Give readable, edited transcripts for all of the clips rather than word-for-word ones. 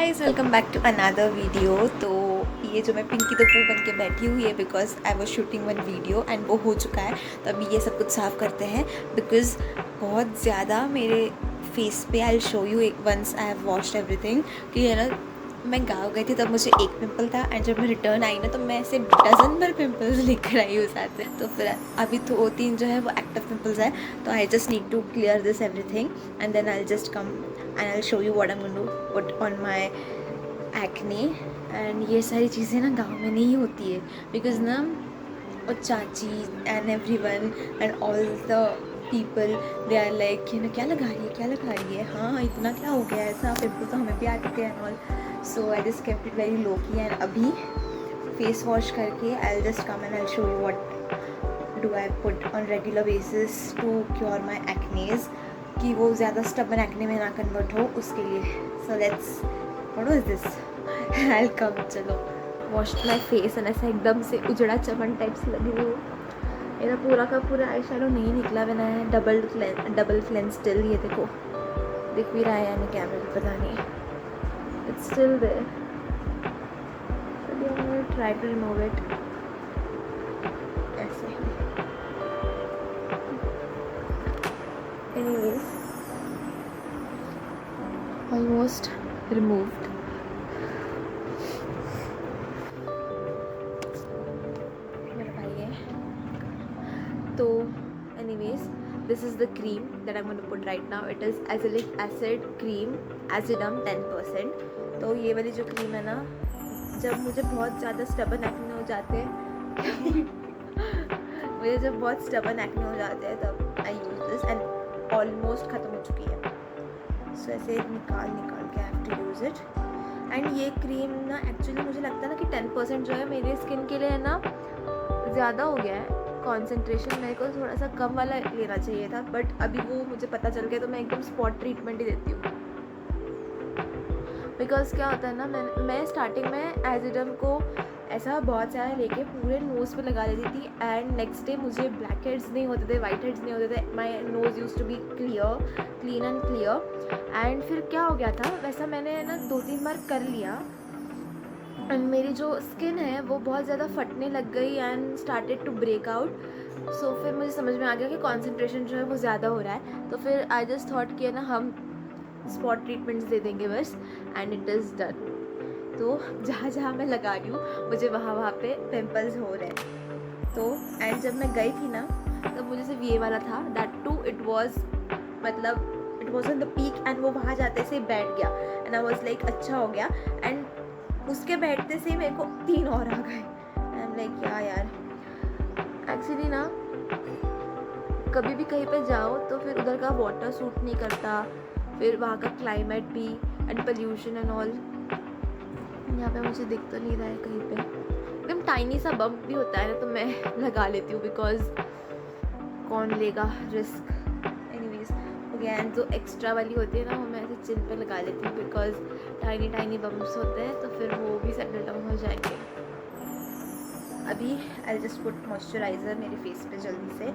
Guys, welcome back to another video. तो ये जो मैं पिंकी द पू बन के बैठी हुई है because I was shooting one video and वो हो चुका है। तो अभी ये सब कुछ साफ़ करते हैं बिकॉज बहुत ज़्यादा मेरे फेस पे आई शो यू एक once I have washed everything कि है ना। मैं गाँव गई थी तब मुझे एक पिंपल था एंड जब मैं रिटर्न आई ना तो मैं ऐसे डजन भर पिंपल्स लेकर आई हूँ साथ में। तो फिर अभी दो तीन जो है वो एक्टिव पिंपल्स है। तो I just need to clear this everything and then I just come and I show you what I am going to put on my acne. And ये सारी चीज़ें ना गाँव में नहीं होती है बिकॉज ना और चाची and every one and all the people they are like you know क्या लगा रही है, क्या लगा रही है, हाँ इतना क्या हो गया ऐसा, पिंपल तो हमें भी आते थे and all. So I just kept it very low key and अभी फेस वॉश करके I just come and I show you what do I put on regular basis to cure my acnes कि वो ज़्यादा stubborn acne में ना convert हो उसके लिए। So let's what was this I come चलो वॉश माई फेस एंड ऐसा एकदम से उजड़ा चमन टाइप से लगी हुई। मेरा पूरा का पूरा आई शैडो नहीं निकला मैंने डबल क्लेंस स्टिल, ये देखो दिख भी रहा है यानी कैमरे पे पता नहीं, it's still there. Try to remove it ऐसे। Anyways almost removed. तो anyways, this is the cream that I'm going to put right now. It is azelaic acid cream, Azidum 10%. तो ये वाली जो क्रीम है ना, जब मुझे बहुत ज़्यादा स्टबन एक्ने हो जाते हैं मुझे जब बहुत स्टबन एक्ने हो जाते हैं तब I use this and almost ख़त्म हो चुकी है। सो ऐसे निकाल के I have to use it. And ये क्रीम ना एक्चुअली मुझे लगता है ना कि 10% जो है मेरे स्किन के लिए है ना ज़्यादा हो गया है। कॉन्सेंट्रेशन मेरे को थोड़ा सा कम वाला लेना चाहिए था, बट अभी वो मुझे पता चल गया तो मैं एकदम स्पॉट ट्रीटमेंट ही देती हूँ। बिकॉज क्या होता है ना, मैं स्टार्टिंग में एजिडम को ऐसा बहुत सारा लेके पूरे नोज़ पे लगा लेती थी एंड नेक्स्ट डे मुझे ब्लैक हेड्स नहीं होते थे, वाइट हेड्स नहीं होते थे, my nose use to be clean and clear. And फिर क्या हो गया था, वैसा मैंने ना 2-3 बार कर लिया एंड मेरी जो स्किन है वो बहुत ज़्यादा फटने लग गई and started to break out. So फिर मुझे समझ में आ गया कि कॉन्सेंट्रेशन जो है वो ज़्यादा हो रहा है। तो फिर आई जस्ट थॉट कि ना हम स्पॉट ट्रीटमेंट्स दे देंगे बस एंड इट इज़ डन। तो जहाँ जहाँ मैं लगा रही हूँ मुझे वहाँ पे पिम्पल्स हो रहे हैं। तो एंड जब मैं गई थी ना तब मुझे सिर्फ ये वाला था, दैट टू इट वॉज मतलब it was on the peak and वो वहाँ जाते से बैठ गया एंड आई वॉज लाइक अच्छा हो गया। एंड उसके बैठते से मेरे को 3 और आ गए। आई एम लाइक क्या यार, एक्चुअली ना कभी भी कहीं पे जाओ तो फिर उधर का वाटर सूट नहीं करता, फिर वहाँ का क्लाइमेट भी एंड पोल्यूशन एंड ऑल। यहाँ पे मुझे दिख तो नहीं रहा है कहीं पे, एकदम टाइनी सा बम्प भी होता है ना तो मैं लगा लेती हूँ बिकॉज कौन लेगा रिस्क। एनीवेज हो गया। एंड जो एक्स्ट्रा वाली होती है ना वो मैं ऐसे चिन पे लगा लेती हूँ बिकॉज टाइनी बम्प्स होते हैं तो फिर वो भी सेटल डाउन हो जाएंगे। अभी आई जस्ट पुट मॉइस्चराइज़र मेरे फेस पे जल्दी से।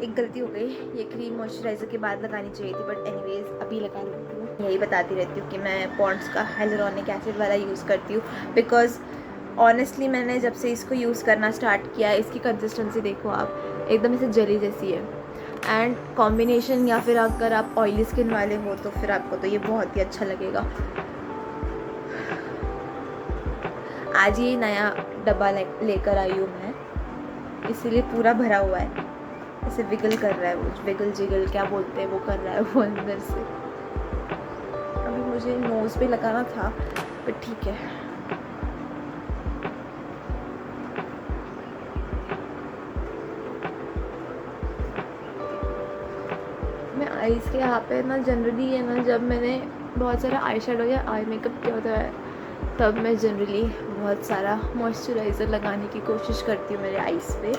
एक गलती हो गई, ये क्रीम मॉइस्चराइज़र के बाद लगानी चाहिए थी, बट एनीवेज अभी लगा लेती हूँ। यही बताती रहती हूँ कि मैं पॉन्ड्स का हाइलुरोनिक एसिड वाला यूज़ करती हूँ बिकॉज ऑनेस्टली मैंने जब से इसको यूज़ करना स्टार्ट किया इसकी कंसिस्टेंसी देखो आप, एकदम ऐसे जली जैसी है। एंड कॉम्बिनेशन या फिर अगर आप ऑयली स्किन वाले हो तो फिर आपको तो ये बहुत ही अच्छा लगेगा। आज ये नया डब्बा लेकर आई हूँ मैं, इसीलिए पूरा भरा हुआ है, ऐसे विगल कर रहा है, वो विगल जिगल क्या बोलते हैं वो कर रहा है वो अंदर से। अभी मुझे नोज़ पे लगाना था बट ठीक है। मैं आईज़ के यहाँ पे ना जनरली है ना, जब मैंने बहुत सारा आई शेडो या आई मेकअप किया होता है तब मैं जनरली बहुत सारा मॉइस्चराइज़र लगाने की कोशिश करती हूँ मेरे आईज़ पे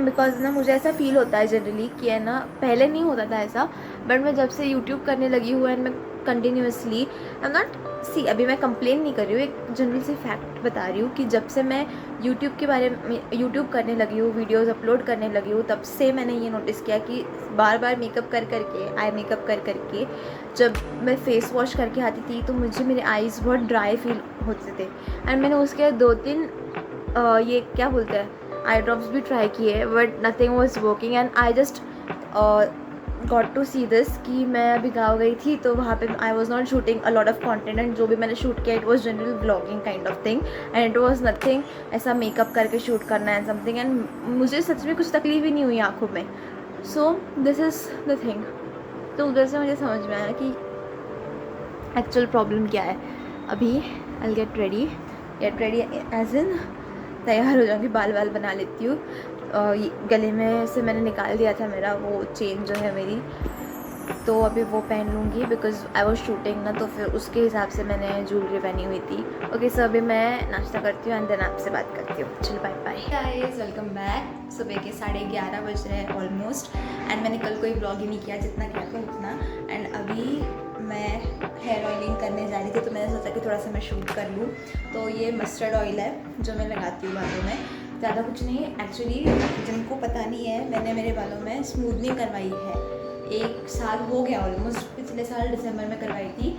बिकॉज ना मुझे ऐसा फील होता है जनरली कि है ना, पहले नहीं होता था ऐसा बट मैं जब से यूट्यूब करने लगी हूँ एंड मैं कंटिन्यूसली, आई एम नॉट, सी अभी मैं कंप्लेन नहीं कर रही हूँ, एक जनरल सी फैक्ट बता रही हूँ कि जब से मैं यूट्यूब के बारे में यूट्यूब करने लगी हूँ, वीडियोस अपलोड करने लगी हूँ, तब से मैंने ये नोटिस किया कि बार बार मेकअप कर करके, आई मेकअप कर करके जब मैं फेस वॉश करके आती थी तो मुझे मेरे आईज़ बहुत ड्राई फील होते थे। एंड मैंने उसके 2-3 ये क्या बोलते हैं आई ड्रॉप्स भी ट्राई किए, but nothing was working. And I just got to see this कि मैं अभी गाँव गई थी तो वहाँ पे I was not shooting a lot of content, and जो भी मैंने शूट किया it was general blogging kind of thing, and it was nothing ऐसा मेकअप करके शूट करना एंड समथिंग। एंड मुझे सच में कुछ तकलीफ ही नहीं हुई आँखों में। So this is the thing. तो उधर से मुझे समझ में आया कि एक्चुअल प्रॉब्लम क्या है। अभी I get ready as in तैयार हो जाऊँगी, बाल वाल बना लेती हूँ। गले में से मैंने निकाल दिया था मेरा वो चेन जो है मेरी, तो अभी वो पहन लूँगी बिकॉज आई वॉज शूटिंग ना, तो फिर उसके हिसाब से मैंने ज्वेलरी पहनी हुई थी। ओके सो अभी मैं नाश्ता करती हूँ एंड देन आपसे बात करती हूँ। चलो bye bye guys, welcome back. सुबह के 11:30 बज रहे हैं ऑलमोस्ट, एंड मैंने कल कोई ब्लॉग ही नहीं किया, जितना किया था उतना। एंड अभी मैं हेयर ऑयलिंग करने जा रही थी तो मैंने सोचा कि थोड़ा सा मैं शूट कर लूँ। तो ये मस्टर्ड ऑयल है जो मैं लगाती हूँ बालों में, ज़्यादा कुछ नहीं। एक्चुअली जिनको पता नहीं है, मैंने मेरे बालों में स्मूथनिंग करवाई है, 1 साल हो गया ऑलमोस्ट। पिछले साल दिसंबर में करवाई थी,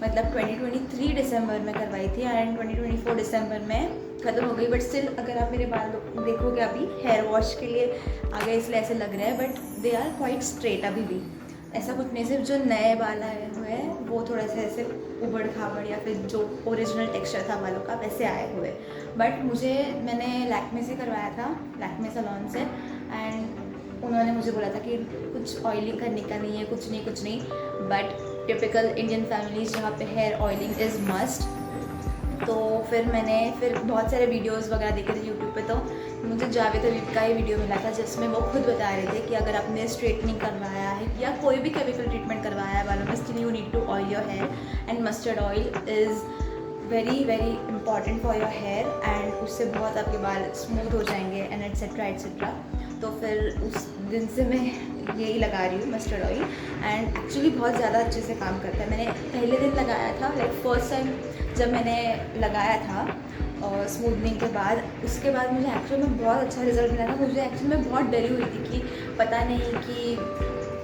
मतलब 2023 दिसंबर में करवाई थी, एंड 2024 दिसंबर में ख़त्म हो गई। बट स्टिल अगर आप मेरे बाल देखोगे अभी हेयर वॉश के लिए आ गए इसलिए ऐसे लग रहे हैं, but they are quite straight अभी भी। ऐसा कुछ नहीं, सिर्फ जो नए बाल आए हुए हैं वो थोड़ा सा ऐसे उबड़ खाबड़ या फिर जो ओरिजिनल टेक्सचर था बालों का वैसे आए हुए। बट मैंने लैक्मे से करवाया था, लैक्मे सैलून से, एंड उन्होंने मुझे बोला था कि कुछ ऑयलिंग करने का नहीं है, कुछ नहीं। बट टिपिकल इंडियन फैमिलीज जहाँ पे हेयर ऑयलिंग इज़ मस्ट। तो फिर मैंने बहुत सारे वीडियोस वगैरह देखे थे यूट्यूब पे, तो मुझे जावेद हबीब का ही वीडियो मिला था जिसमें वो खुद बता रहे थे कि अगर आपने स्ट्रेटनिंग करवाया है या कोई भी केमिकल ट्रीटमेंट करवाया है बालों में, still you need to oil your hair, and mustard oil is very very important for your hair, and उससे बहुत आपके बाल स्मूथ हो जाएंगे एंड एट्सेट्रा। तो फिर उस दिन से मैं यही लगा रही हूँ मस्टर्ड ऑयल, एंड एक्चुअली बहुत ज़्यादा अच्छे से काम करता है। मैंने पहले दिन लगाया था, लाइक फर्स्ट टाइम जब मैंने लगाया था और स्मूथनिंग के बाद, उसके बाद मुझे एक्चुअल में बहुत अच्छा रिजल्ट मिला था। मुझे एक्चुअल में बहुत डरी हुई थी कि पता नहीं कि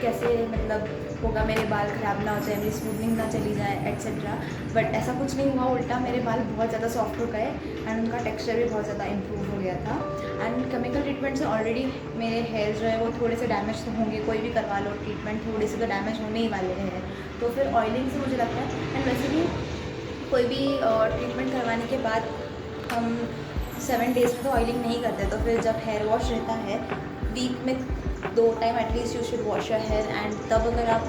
कैसे मतलब होगा, मेरे बाल ख़राब ना हो जाए, मेरी स्मूथनिंग ना चली जाए एट्सेट्रा। बट ऐसा कुछ नहीं हुआ, उल्टा मेरे बाल बहुत ज़्यादा सॉफ्ट हो गए एंड उनका टेक्सचर भी बहुत ज़्यादा इम्प्रूव हो गया था। एंड केमिकल ट्रीटमेंट से ऑलरेडी मेरे हेयर जो है वो थोड़े से डैमेज तो होंगे, कोई भी करवा लो ट्रीटमेंट थोड़े से तो डैमेज होने ही वाले हैं। तो फिर ऑयलिंग से मुझे लगता है, एंड वैसे भी कोई भी ट्रीटमेंट करवाने के बाद हम 7 डेज़ में तो ऑयलिंग नहीं करते। तो फिर जब हेयर वॉश रहता है वीक में 2 time at least you should wash your hair, and तब अगर आप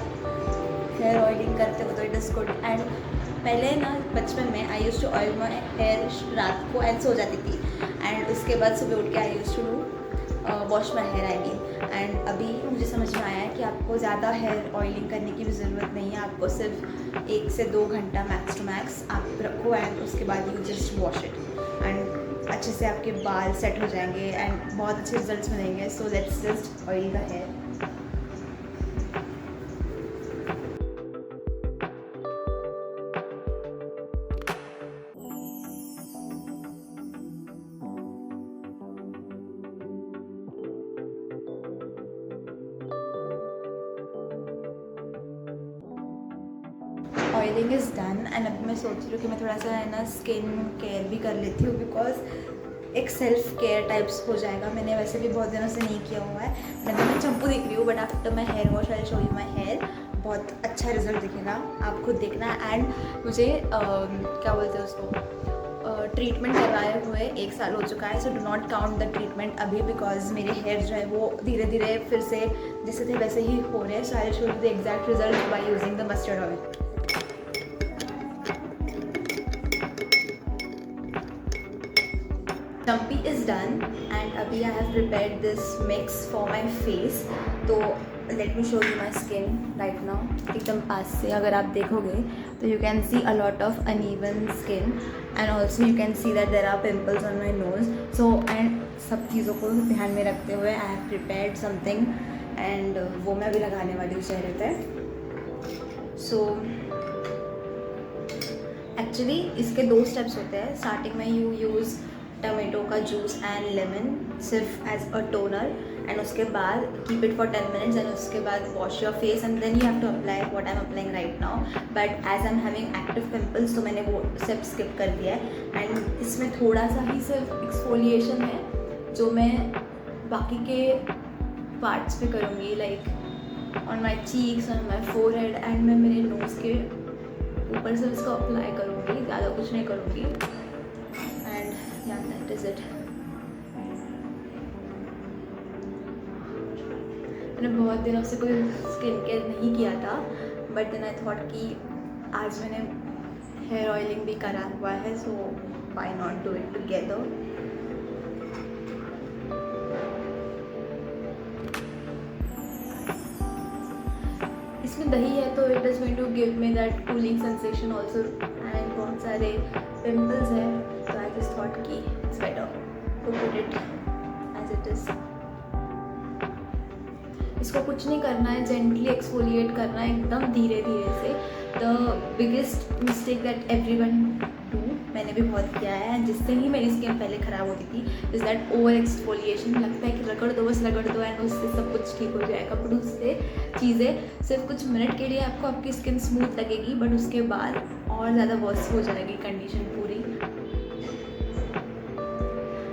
हेयर ऑयलिंग करते हो तो इट इज़ गुड। एंड पहले ना बचपन में I use to oil my hair रात को एंड सो जाती थी, एंड उसके बाद सुबह उठ के I use to wash my hair I mean. And अभी मुझे समझ में आया है कि आपको ज़्यादा हेयर ऑयलिंग करने की भी ज़रूरत नहीं है, आपको सिर्फ 1 से 2 घंटा मैक्स टू मैक्स आप रखो, एंड उसके बाद you just wash it, and अच्छे से आपके बाल सेट हो जाएंगे एंड बहुत अच्छे रिजल्ट्स मिलेंगे। So let's just oil the hair. Oiling is done, and अभी मैं सोच रही हूँ कि मैं थोड़ा सा है ना स्किन केयर भी कर लेती हूँ, बिकॉज एक सेल्फ केयर टाइप्स हो जाएगा। मैंने वैसे भी बहुत दिनों से नहीं किया हुआ है, मैं चंपू दिख रही हूँ, but after my hair wash I show you my hair, बहुत अच्छा रिजल्ट दिखेगा, आप खुद देखना। एंड मुझे क्या बोलते हैं उसको, ट्रीटमेंट करवाए हुए 1 साल हो चुका है। So do not count the treatment अभी, बिकॉज मेरे हेयर जो है वो धीरे धीरे फिर से जैसे थे वैसे ही हो रहे हैं। So I show you the exact result by using the mustard oil. Chumpy is done, and अभी I have prepared this mix for my face. तो let me show you my skin right now. एकदम पास से अगर आप देखोगे तो you can see a lot of uneven skin, and also you can see that there are pimples on my nose. So and सब चीज़ों को ध्यान में रखते हुए I have prepared something, and वो मैं अभी लगाने वाली हूँ चेहरे पे। So एक्चुअली इसके 2 स्टेप्स होते हैं. स्टार्टिंग में यू यूज़ टमाटो का जूस एंड लेमन सिर्फ एज अ टोनर, एंड उसके बाद keep it for 10 minutes, and उसके बाद wash your face and then you have to apply what I am applying right now. But as I am having active pimples तो मैंने वो step skip कर दिया है. एंड इसमें थोड़ा सा ही सिर्फ एक्सफोलिएशन है जो मैं बाकी के पार्ट्स पे करूँगी, like on my cheeks, on my forehead, and मैं मेरे नोज़ के ऊपर से इसको अप्लाई करूँगी, ज़्यादा कुछ नहीं करूँगी. एंड या दैट इज़ इट. मैंने बहुत दिनों से कोई स्किन केयर नहीं किया था, बट देन आई थॉट कि आज मैंने हेयर ऑयलिंग भी करा हुआ है, so why not do it together. इसमें दही है तो it is going to give me that cooling sensation also. And बहुत सारे पिम्पल्स हैं तो आई जस्ट थॉट कि it's better to put it as it is. इसको कुछ नहीं करना है, जेंटली एक्सफोलिएट करना है एकदम धीरे धीरे से. The biggest mistake that everyone do, मैंने भी बहुत किया है, जिससे ही मेरी स्किन पहले ख़राब होती थी, इज़ दैट ओवर एक्सफोलिएशन. लगता है कि रगड़ दो, बस रगड़ दो एंड उससे सब कुछ ठीक हो जाएगा. बट उससे चीज़ें सिर्फ कुछ मिनट के लिए आपको आपकी स्किन स्मूथ लगेगी, बट उसके बाद और ज़्यादा वर्स हो जाएगी कंडीशन पूरी.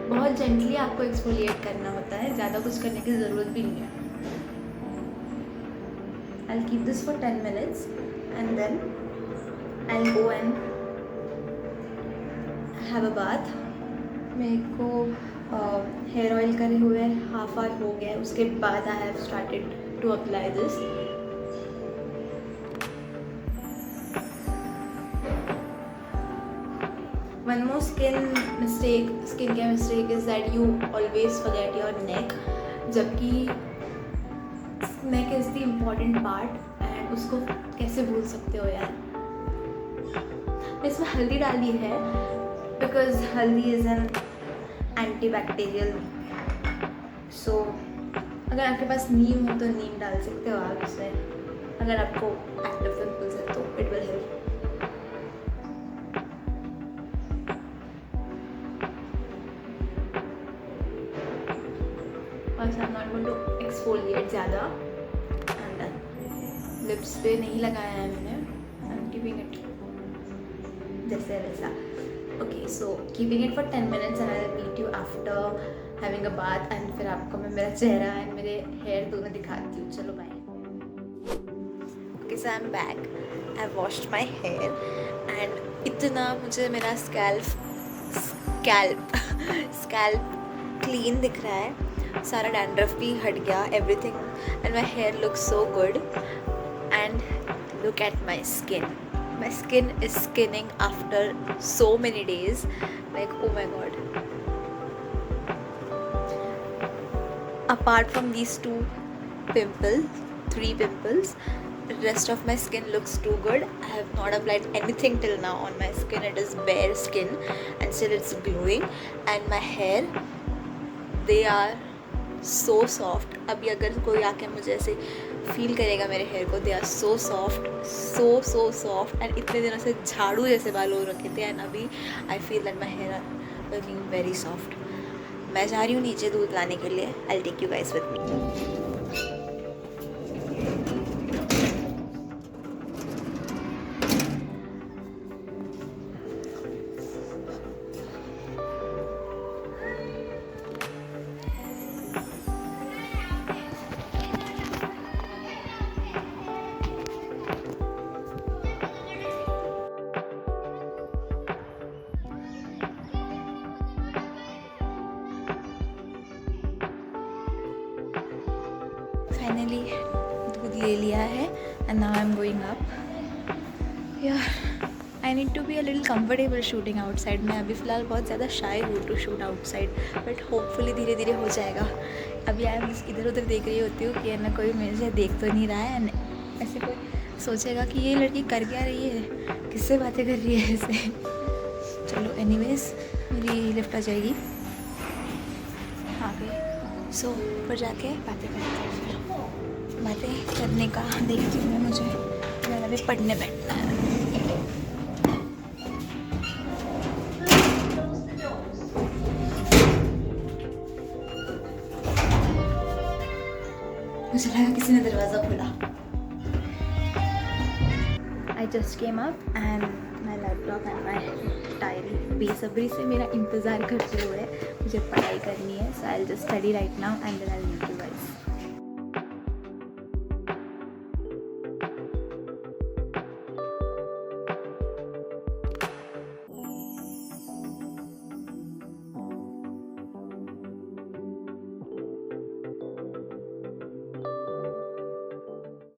बहुत जेंटली आपको एक्सफोलिएट करना होता है, ज़्यादा कुछ करने की ज़रूरत भी नहीं है. I'll keep this for 10 minutes and then I'll go and have a bath. मेरे को हेयर ऑयल करे हुए हाफ आवर हो गया है, उसके बाद I have started to apply this. One more skin care mistake is that you always forget your neck, जबकि neck is the important part and उसको कैसे भूल सकते हो यार. इसमें हल्दी डाली है बिकॉज हल्दी इज़ एन एंटी बैक्टीरियल. सो अगर आपके पास नीम हो तो नीम डाल सकते हो आप इसमें, अगर आपको एक्टिव पिंपल्स है तो इट विल हेल्प. बस I am not going to exfoliate ज़्यादा. लिप्स पे नहीं लगाया है मैंने, आई एम कीपिंग इट जैसे वैसा. Okay, so keeping it for 10 minutes and I will meet you after having a bath. And फिर आपको मैं मेरा चेहरा एंड मेरे हेयर दोनों दिखाती हूँ. चलो bye. Okay, so I am back. I washed my hair and इतना मुझे मेरा स्कैल्प क्लीन दिख रहा है. सारा डैंड्रफ भी हट गया, everything, and my hair looks so good. And look at my skin. My skin is skinning after so many days. Like, oh my god. Apart from these 3 pimples, the rest of my skin looks too good. I have not applied anything till now on my skin. It is bare skin and still it's glowing. And my hair, they are so soft. अभी अगर कोई आके मुझे ऐसे feel करेगा मेरे hair को, they are so soft and इतने दिनों से झाड़ू जैसे बाल हो रखे थे, एंड अभी I feel that my hair are looking very soft. मैं जा रही हूँ नीचे दूध लाने के लिए. I will take you guys with me. Finally दूध ले लिया है and now I am going up. यार I need to be a little comfortable shooting outside. मैं अभी फ़िलहाल बहुत ज़्यादा शाई हूँ to shoot outside, but hopefully धीरे धीरे हो जाएगा. अभी आई इधर उधर देख रही होती हूँ कि है ना कोई मेरे से देख तो नहीं रहा है, एंड ऐसे कोई सोचेगा कि ये लड़की कर क्या रही है, किससे बातें कर रही है ऐसे. चलो एनीवेज, मेरी लिफ्ट आ जाएगी. आ गई. सो ऊपर जाके बातें करते हैं. फिर बातें करने का देखती हूँ मैं, मुझे भी पढ़ने बैठना है. मुझे लगा किसी ने दरवाज़ा खोला। I just came up and my laptop and my diary बेसब्री से मेरा इंतज़ार करते हुए मुझे पढ़ाई करनी है. So I will just study right now and then I will meet you guys.